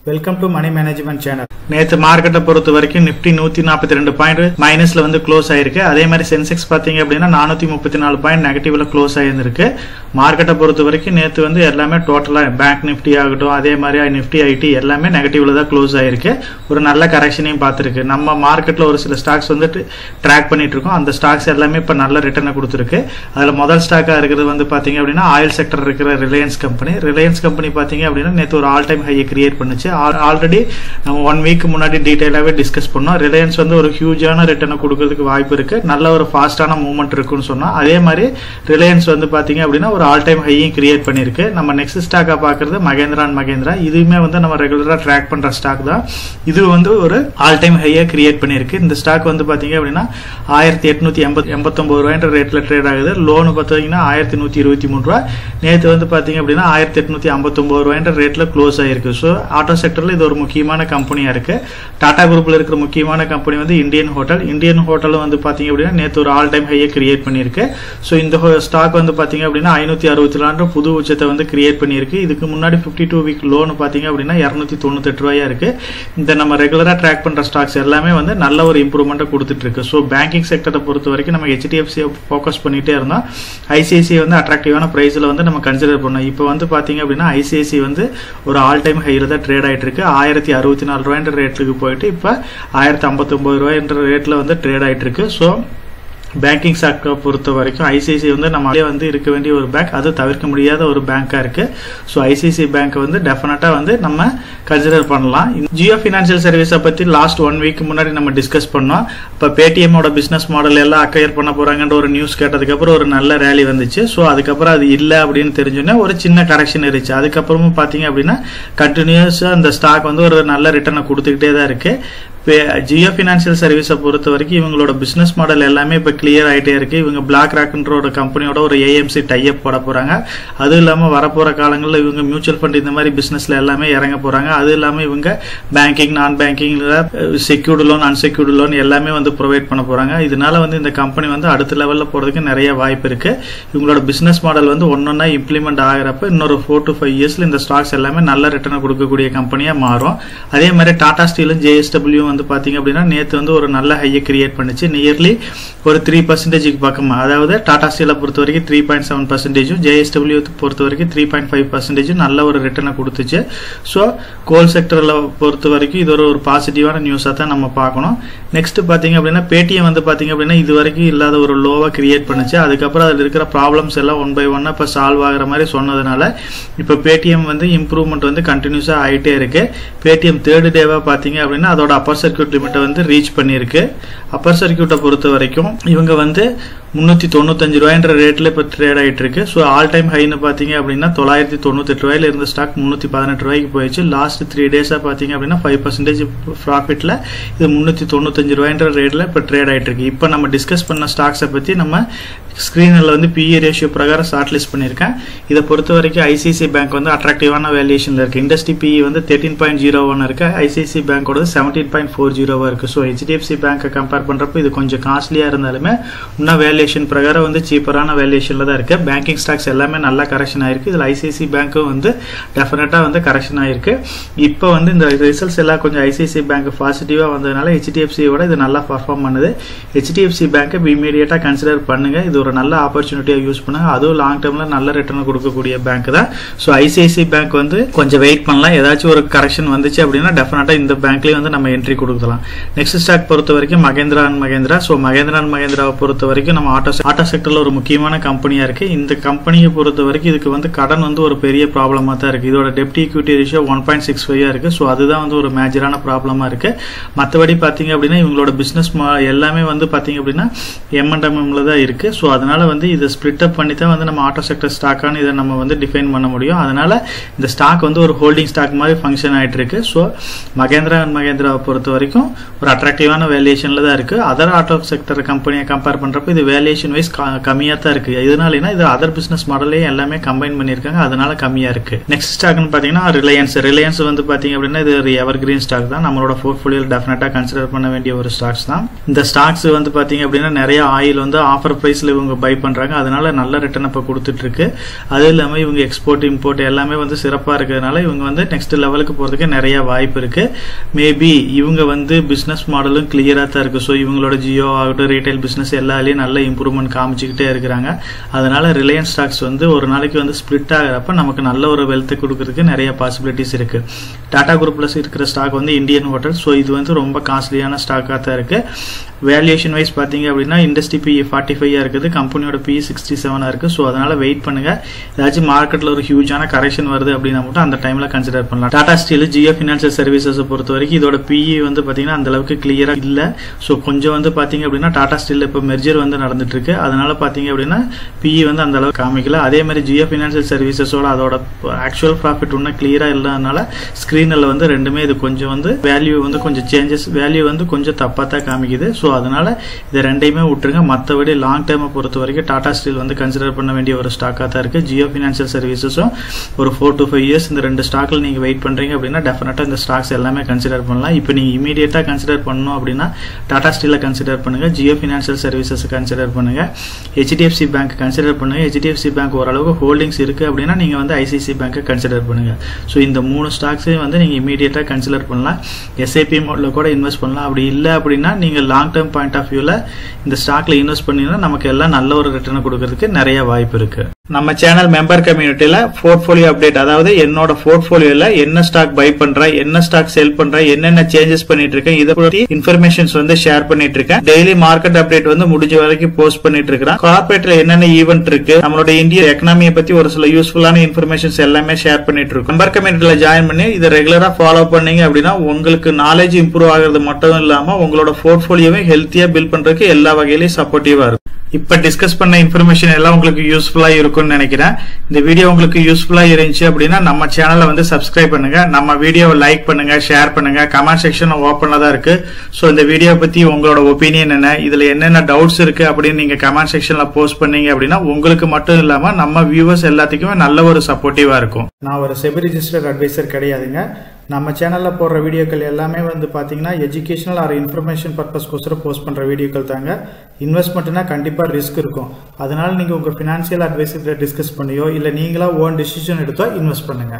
Welcome to money management channel. நேற்று மார்க்கெட்டை பொறுத்த வரைக்கும் நிப்டி 142 பாயிண்ட் மைனஸ்ல வந்து க்ளோஸ் ஆயிருக்கு. அதே மாதிரி சென்செக்ஸ் பாத்தீங்க அப்படின்னா 434 பாயிண்ட் நெகட்டிவ்ல க்ளோஸ் ஆயிருந்திருக்கு. மார்க்கெட்டை பொறுத்த வரைக்கும் நேற்று வந்து எல்லாமே டோட்டலா பேங்க் நிப்டி ஆகட்டும், அதே மாதிரி நிப்டி ஐடி எல்லாமே நெகட்டிவ்ல தான் க்ளோஸ் ஆயிருக்கு. ஒரு நல்ல கரெக்ஷனையும் பார்த்துருக்கு. நம்ம மார்க்கெட்ல ஒரு சில ஸ்டாக்ஸ் வந்து ட்ராக் பண்ணிட்டு இருக்கோம். அந்த ஸ்டாக்ஸ் எல்லாமே இப்ப நல்ல ரிட்டர்னை கொடுத்துருக்கு. அதுல முதல் ஸ்டாக்கா இருக்கிறது வந்து பாத்தீங்க அப்படின்னா ஆயில் செக்டர் இருக்கிற ரிலையன்ஸ் கம்பெனி பாத்தீங்க அப்படின்னா நேற்று ஒரு ஆல் டைம் ஹையை கிரியேட் பண்ணுச்சு. ஆல்ரெடி நம்ம 1 வீக் முன்னாடி டீடைலாவே டிஸ்கஸ் பண்ணோம். ரிலையன்ஸ் வந்து ஒரு ஹியூஜான ரிட்டர்னை கொடுக்கிறதுக்கு வாய்ப்பு இருக்கு, நல்ல ஒரு ஃபாஸ்டான மூவ்மெண்ட் இருக்குன்னு சொன்னோம். அதே மாதிரி ரிலையன்ஸ் வந்து பாத்தீங்க அப்படின்னா ஒரு ஆல் டைம் ஹையும் கிரியேட் பண்ணிருக்கு. நம்ம நெக்ஸ்ட் ஸ்டாக்கா பாக்குறது மகேந்திரா. இதுவுமே வந்து நம்ம ரெகுலரா ட்ராக் பண்ற ஸ்டாக் தான். இது வந்து ஒரு ஆல் டைம் ஹையை கிரியேட் பண்ணிருக்கு. இந்த ஸ்டாக் வந்து பாத்தீங்க அப்படின்னா 1889 ரூபாய்ன்ற ரேட்ல ட்ரேட் ஆகுது. லோனு பாத்தீங்கன்னா 1123 ரூபாய். நேற்று வந்து பாத்தீங்க அப்படின்னா 1859 ரூபாய்ன்ற ரேட்ல க்ளோஸ் ஆயிருக்கு. ஸோ ஆட்டோ செக்டர்ல இது ஒரு முக்கியமான கம்பெனியா இருக்கு. டாடா குரூப்ல இருக்கிற முக்கியமான கம்பெனி வந்து இந்தியன் ஹோட்டலும் வந்து பாத்தீங்க அப்படின்னா நேற்று ஒரு ஆல் டைம் ஹையை கிரியேட் பண்ணிருக்கு. ஸோ இந்த ஸ்டாக் வந்து பாத்தீங்க அப்படின்னா 564 புது உச்சத்தை வந்து கிரியேட் பண்ணிருக்கு. இதுக்கு முன்னாடி 52 வீக் லோன் பாத்தீங்க அப்படின்னா 298 ரூபாயா இருக்கு. இந்த நம்ம ரெகுலரா ட்ராக் பண்ற ஸ்டாக்ஸ் எல்லாமே வந்து நல்ல ஒரு இம்ப்ரூவ்மெண்ட் கொடுத்துட்டு இருக்கு. ஸோ பேங்கிங் செக்டரை பொறுத்த வரைக்கும் நம்ம HDFC ஃபோக்கஸ் பண்ணிட்டே இருந்தோம். ICICI வந்து அட்ராக்டிவான பிரைஸ்ல வந்து நம்ம கன்சிடர் பண்ணோம். இப்போ வந்து பாத்தீங்க அப்படின்னா ICICI வந்து ஒரு ஆல் டைம் ஹைல தான் ட்ரேட் ஆயிட்டு இருக்கு. 1064 ரூபாய்ன்ற ரேட்டுக்கு போயிட்டு இப்ப 1059 ரூபாய்ன்ற ரேட்ல வந்து ட்ரேட் ஆயிட்டு இருக்கு. ஸோ பேங்கிங் செக்டரை பொறுத்த வரைக்கும் ICICI வந்து நம்ம வந்து இருக்க வேண்டிய ஒரு பேங்க், அது தவிர்க்க முடியாத ஒரு பேங்கா இருக்கு. ஸோ ICICI பேங்க் வந்து டெஃபினட்டா வந்து நம்ம கன்சிடர் பண்ணலாம். ஜியோ பினான்சியல் சர்வீஸை பத்தி லாஸ்ட் 1 வீக் முன்னாடி நம்ம டிஸ்கஸ் பண்ணோம். இப்ப பேடிஎம்மோட பிசினஸ் மாடல் எல்லாம் அக்வயர் பண்ண போறாங்கன்ற ஒரு நியூஸ் கேட்டதுக்கு அப்புறம் ஒரு நல்ல ரேலி வந்துச்சு. ஸோ அதுக்கப்புறம் அது இல்ல அப்படின்னு தெரிஞ்சோன்னே ஒரு சின்ன கரெக்ஷன் இருந்துச்சு. அதுக்கப்புறமும் பாத்தீங்க அப்படின்னா கண்டினியூஸா அந்த ஸ்டாக் வந்து ஒரு நல்ல ரிட்டர்னை கொடுத்துக்கிட்டே தான் இருக்கு. ஜியோ பினான்சியல் சர்வீஸை பொறுத்த வரைக்கும் இவங்களோட பிசினஸ் மாடல் எல்லாமே இப்ப கிளியர் ஆயிட்டே இருக்கு. இவங்க பிளாக் ராக்ன்ற ஒரு கம்பெனியோட ஒரு AMC டைப் போட போறாங்க. அது இல்லாம வரப்போற காலங்களில் இவங்க மியூச்சுவல் ஃபண்ட் இந்த மாதிரி பிசினஸ்ல எல்லாமே இறங்க போறாங்க. அது இல்லாம இவங்க பேங்கிங், நான் பேங்கிங்ல செக்யூர்டு லோன், அன்செக்யூர்டு லோன் எல்லாமே வந்து ப்ரொவைட் பண்ண போறாங்க. இதனால வந்து இந்த கம்பெனி வந்து அடுத்த லெவல்ல போறதுக்கு நிறைய வாய்ப்பு இருக்கு. இவங்களோட பிசினஸ் மாடல் வந்து ஒன்னொன்னா இம்ப்ளிமெண்ட் ஆகிறப்ப இன்னொரு 4 to 5 இயர்ஸ்ல இந்த ஸ்டாக்ஸ் எல்லாமே நல்ல ரிட்டர்ன் கொடுக்கக்கூடிய கம்பெனியா மாறும். அதே மாதிரி டாடா ஸ்டீலும் JSW வந்து பாத்தீங்க அப்படின்னா நேத்து வந்து ஒரு நல்ல ஹையை கிரியேட் பண்ணிச்சு. நியர்லி ஒரு 3% பக்கமா, அதாவது டாடா ஸ்டீலை பொறுத்த வரைக்கும் 3.7%, JSW பொறுத்த வரைக்கும் 3.5% நல்ல ஒரு ரிட்டர்னை கொடுத்துச்சு. ஸோ கோல் செக்டர்ல பொறுத்த வரைக்கும் இது ஒரு பாசிட்டிவான நியூஸா தான் நம்ம பார்க்கணும். நெக்ஸ்ட் பாத்தீங்க அப்படின்னா பேடிஎம் வந்து பாத்தீங்க அப்படின்னா இது வரைக்கும் இல்லாத ஒரு லோவா கிரியேட் பண்ணுச்சு. அதுக்கப்புறம் அதுல இருக்கிற ப்ராப்ளம்ஸ் எல்லாம் 1 by 1 இப்ப சால்வ் ஆகிற மாதிரி சொன்னதுனால இப்ப பேடிஎம் வந்து இம்ப்ரூவ்மெண்ட் வந்து கண்டினியூஸா ஆயிட்டே இருக்கு. பேடிஎம் தேர்ட் டேவா பாத்தீங்க அப்படின்னா அதோட அப்பர் சர்க்யூட் லிமிட்டை வந்து ரீச் பண்ணிருக்கு. அப்பர் சர்க்யூட்டை பொறுத்த வரைக்கும் இவங்க வந்து 395 ரூபாய்ன்ற ரேட்ல இப்ப ட்ரேட் ஆயிட்டு இருக்கு. ஸோ ஆல் டைம் ஹைன்னு பாத்தீங்க அப்படின்னா 998 ரூபாயில இருந்த ஸ்டாக் 318 ரூபாய்க்கு போயிடுச்சு. லாஸ்ட் 3 டேஸா பாத்தீங்க அப்படின்னா 5% ப்ராஃபிட்ல இது 395 ரூபாய்ன்ற ரேட்ல இப்ப ட்ரேட் ஆயிட்டு இருக்கு. இப்ப நம்ம டிஸ்கஸ் பண்ண ஸ்டாக்ஸை பத்தி நம்ம ஸ்கிரீன்ல வந்து PE ரேஷியோ பிரகாரம் ஷார்ட் லிஸ்ட் பண்ணிருக்கேன். இதை பொறுத்த வரைக்கும் ICICI பேங்க் வந்து அட்ராக்டிவான வேல்யூஷன்ல இருக்கு. இண்டஸ்ட்ரி PE வந்து 13.01 இருக்கு. ICICI பேங்கோட 17.40 இருக்கு. ஸோ HDFC பேங்கை கம்பேர் பண்றப்ப இது கொஞ்சம் காஸ்ட்லியா இருந்தாலுமே இன்னும் வேல்யூஷன் பிரகாரம் வந்து சீப்பரான வேல்யூஷன்ல தான் இருக்கு. பேங்கிங் ஸ்டாக்ஸ் எல்லாமே நல்லா கரெக்ஷன் ஆயிருக்கு. இதுல ICICI பேங்க்கும் வந்து டெஃபினட்டா வந்து கரெக்ஷன் ஆயிருக்கு. இப்போ வந்து இந்த ரிசல்ட்ஸ் எல்லாம் கொஞ்சம் ICICI பேங்க் பாசிட்டிவா வந்ததுனால HDFCயோட இது நல்லா பர்ஃபார்ம் பண்ணுது. HDFC பேங்கை இமீடியட்டா கன்சிடர் பண்ணுங்க. இது ஒரு நல்ல ஆப்பர்ச்சுனிட்டியா யூஸ் பண்ணுங்க. அதுவும் லாங் டேர்ம்ல நல்ல ரிட்டர்ன் கொடுக்கக்கூடிய பேங்க் தான். ஸோ ICICI பேங்க் வந்து கொஞ்சம் வெயிட் பண்ணலாம். ஏதாச்சும் ஒரு கரெக்ஷன் வந்துச்சு அப்படின்னா டெஃபினட்டா இந்த பேங்க்லயே வந்து நம்ம என்ட்ரி கொடுக்கலாம். நெக்ஸ்ட் ஸ்டாக் பொறுத்த வரைக்கும் மகேந்திரா. ஸோ மகேந்திராவை பொறுத்த வரைக்கும் நம்ம ஆட்டோ செக்டர்ல ஒரு முக்கியமான கம்பெனியா இருக்கு. இந்த கம்பெனியை பொறுத்த வரைக்கும் இதுக்கு வந்து கடன் வந்து ஒரு பெரிய ப்ராப்ளமா தான் இருக்கு. இதோட டெப்ட் ஈக்விட்டி ரேஷியோ 1.65 இருக்கு. ஸோ அதுதான் வந்து ஒரு மேஜரான ப்ராப்ளமா இருக்கு. மற்றபடி பாத்தீங்க அப்படின்னா இவங்களோட பிசினஸ் எல்லாமே வந்து பாத்தீங்க அப்படின்னா M&Mல தான் இருக்கு. ஸோ அதனால வந்து இதை ஸ்பிளிட் அப் பண்ணி தான் வந்து நம்ம ஆட்டோ செக்டர் ஸ்டாக்கான இதை நம்ம வந்து டிஃபைன் பண்ண முடியும். அதனால இந்த ஸ்டாக் வந்து ஒரு ஹோல்டிங் ஸ்டாக் மாதிரி ஃபங்க்ஷன் ஆயிட்டு இருக்கு. ஸோ மகேந்திராவை பொறுத்த வரைக்கும் ஒரு அட்ராக்டிவான வேல்யூஷன்ல தான் இருக்கு. அதர் ஆட்டோ செக்டர் கம்பெனியை கம்பேர் பண்றப்ப இது வேல்யூஷன் வைஸ் கம்மியா தான் இருக்கு. இதனாலனா இது அதர் பிசினஸ் மாடலே எல்லாமே கம்பைன் பண்ணிருக்காங்க, அதனால கம்மியா இருக்கு. நெக்ஸ்ட் ஸ்டாக்னு பாத்தீங்கன்னா ரிலையன்ஸ் வந்து பாத்தீங்க அப்படின்னா இது ஒரு எவர்கிரீன் ஸ்டாக் தான், நம்மளோட போர்ட்ஃபோலியோல டெஃபினட்டா கன்சிடர் பண்ண வேண்டிய ஒரு ஸ்டாக்ஸ் தான். இந்த ஸ்டாக்ஸ் வந்து பாத்தீங்க அப்படின்னா நிறைய ஆயில் வந்து ஆஃபர் பிரைஸ்ல இவங்க பை பண்றாங்க, அதனால நல்ல ரிட்டர்ன் இப்ப கொடுத்துட்டு இருக்கு. அது இல்லாம இவங்க எக்ஸ்போர்ட் இம்போர்ட் எல்லாமே வந்து சிறப்பா இருக்கிறதுனால இவங்க வந்து நெக்ஸ்ட் லெவலுக்கு போறதுக்கு நிறைய வாய்ப்பு இருக்கு. மேபி இவங்க வந்து பிசினஸ் மாடலும் கிளியரா தான் இருக்கு. ஸோ இவங்களோட ஜியோ ஆகட்டும் ரீட்டைல் பிசினஸ் எல்லாலையும் நல்ல இம்ப்ரூவ்மெண்ட் காமிச்சுக்கிட்டே இருக்கிறாங்க. அதனால ரிலையன்ஸ் ஸ்டாக்ஸ் வந்து ஒரு நாளைக்கு வந்து ஸ்பிளிட் ஆகிறப்ப நமக்கு நல்ல ஒரு வெல்த் கொடுக்கறதுக்கு நிறைய பாசிபிலிட்டிஸ் இருக்கு. டாடா குரூப்ல இருக்கிற ஸ்டாக் வந்து இந்தியன் ஹோட்டல். ஸோ இது வந்து ரொம்ப காஸ்ட்லியான ஸ்டாக்கா தான் இருக்கு. வேல்யூஷன் வைஸ் பாத்தீங்க அப்படின்னா இண்டஸ்ட்ரி PE 45 இருக்குது, கம்பெனியோட PE 67 இருக்கு. ஸோ அதனால வெயிட் பண்ணுங்க. ஏதாச்சும் மார்க்கெட்ல ஒரு ஹியூஜான கரெக்ஷன் வருது அப்படின்னா மட்டும் அந்த டைம்ல கன்சிடர் பண்ணலாம். Tata steel Jio financial services பொறுத்த வரைக்கும் இதோட PE வந்து பாத்தீங்கன்னா அந்த அளவுக்கு கிளியரா இல்ல. ஸோ கொஞ்சம் வந்து பாத்தீங்க அப்படின்னா டாடா ஸ்டீல் இப்போ மெர்ஜர் வந்து நடந்துட்டு இருக்கு, அதனால பாத்தீங்க அப்படின்னா PE வந்து அந்த அளவுக்கு காமிக்கல. அதே மாதிரி ஜியோ ஃபினான்சியல் சர்வீசஸோட அதோட ஆக்சுவல் ப்ராஃபிட் ஒன்னும் கிளியரா இல்லாதனால ஸ்கிரீன்ல வந்து ரெண்டுமே இது கொஞ்சம் வந்து வேல்யூ வந்து கொஞ்சம் சேஞ்சஸ், வேல்யூ வந்து கொஞ்சம் தப்பா தான் காமிக்குது. ஸோ அதனால இது ரெண்டையுமே விட்டுருங்க. மற்றபடி லாங் டைம் பொறுத்த வரைக்கும் டாடா ஸ்டீல் வந்து கன்சிடர் பண்ண வேண்டிய ஒரு ஸ்டாக்கா தான் இருக்கு. ஜியோ ஃபினான்சியல் சர்வீசஸும் ஒரு 4 to 5 இயர்ஸ் இந்த ரெண்டு ஸ்டாக்ல நீங்க வெயிட் பண்றீங்க அப்படின்னா டெஃபினட்டா இந்த ஸ்டாக்ஸ் எல்லாமே கன்சிடர் பண்ணலாம். இப்போ நீங்க இமீடியட்டா கன்சிடர் பண்ணணும் அப்படின்னா டாடா ஸ்டீல கன்சிடர் பண்ணுங்க, ஜியோ ஃபினான்சியல் சர்வீசஸ் கன்சிடர் பண்ணுங்க, HDFC பேங்க் கன்சிடர் பண்ணுங்க. HDFC பேங்க் ஓரளவுக்கு ஹோல்டிங்ஸ் இருக்கு அப்படின்னா நீங்க வந்து ICICI பேங்க் கன்சிடர் பண்ணுங்க. ஸோ இந்த 3 ஸ்டாக்ஸையும் வந்து நீங்க இமீடியட்டா கன்சிடர் பண்ணலாம். SIP மோட்ல கூட இன்வெஸ்ட் பண்ணலாம். அப்படி இல்லை அப்படின்னா நீங்க லாங் டேர்ம் பாயிண்ட் ஆஃப் வியூல இந்த ஸ்டாக்ல இன்வெஸ்ட் பண்ணீங்கன்னா நமக்கு எல்லாம் நல்ல ஒரு ரிட்டர்ன் கொடுக்கறதுக்கு நிறைய வாய்ப்பு இருக்கு. நம்ம சேனல் மெம்பர் கம்யூனிட்டியில போர்ட்ஃபோலியோ அப்டேட், அதாவது என்னோட போர்ட்ஃபோலியோல என்ன ஸ்டாக் பை பண்றேன், என்ன ஸ்டாக் செல் பண்றேன், என்னென்ன சேஞ்சஸ் பண்ணிட்டு இருக்கேன், இதை பத்தி இன்ஃபர்மேஷன்ஸ் வந்து ஷேர் பண்ணிட்டு இருக்கேன். டெய்லி மார்க்கெட் அப்டேட் வந்து முடிஞ்ச வரைக்கும் போஸ்ட் பண்ணிட்டு இருக்கேன். கார்பரேட்ல என்னென்ன ஈவென்ட் இருக்கு, நம்மளோட இந்திய எக்கனாமியை பத்தி ஒரு சில யூஸ்ஃபுல்லான இன்ஃபர்மேஷன்ஸ் எல்லாமே ஷேர் பண்ணிட்டு இருக்கோம். மெம்பர் கம்யூனிட்டியில ஜாயின் பண்ணி இதை ரெகுலரா ஃபாலோ பண்ணீங்க அப்படின்னா உங்களுக்கு நாலேஜ் இம்ப்ரூவ் ஆகிறது மட்டும் இல்லாம உங்களோட போர்ட்ஃபோலியோவை ஹெல்த்தியா பில்ட் பண்றதுக்கு எல்லா வகையிலும் சப்போர்ட்டிவா இருக்கும். இப்ப டிஸ்கஸ் பண்ண இன்ஃபர்மேஷன் எல்லாம் உங்களுக்கு யூஸ்ஃபுல்லா இருக்கும்னு நினைக்கிறேன். இந்த வீடியோ உங்களுக்கு யூஸ்ஃபுல்லா இருந்துச்சு அப்படின்னா நம்ம சேனலை வந்து சப்ஸ்கிரைப் பண்ணுங்க, நம்ம வீடியோவை லைக் பண்ணுங்க, ஷேர் பண்ணுங்க. கமெண்ட் செக்ஷன் ஓப்பன்ல தான் இருக்கு. சோ இந்த வீடியோ பத்தி உங்களோட ஒப்பீனியன் என்ன, இதுல என்னென்ன டவுட்ஸ் இருக்கு அப்படின்னு நீங்க கமெண்ட் செக்ஷன்ல போஸ்ட் பண்ணீங்க அப்படின்னா உங்களுக்கு மட்டும் இல்லாம நம்ம வியூவர்ஸ் எல்லாத்துக்குமே நல்ல ஒரு சப்போர்ட்டிவா இருக்கும். நான் ஒரு செபி ரிஜிஸ்டர்ட் அட்வைசர் கிடையாதுங்க. நம்ம சேனல்ல போடுற வீடியோக்கள் எல்லாமே வந்து பாத்தீங்கன்னா எஜுகேஷனல் ஆர் இன்ஃபர்மேஷன் பர்பஸ்க்கோசரம் போஸ்ட் பண்ற வீடியோக்கள் தாங்க. இன்வெஸ்ட்மெண்ட்னா கண்டிப்பா ரிஸ்க் இருக்கும். அதனால நீங்க உங்க பினான்சியல் அட்வைசர் டிஸ்கஸ் பண்ணியோ இல்ல நீங்களா ஓன் டிசிஷன் எடுத்தோ இன்வெஸ்ட் பண்ணுங்க.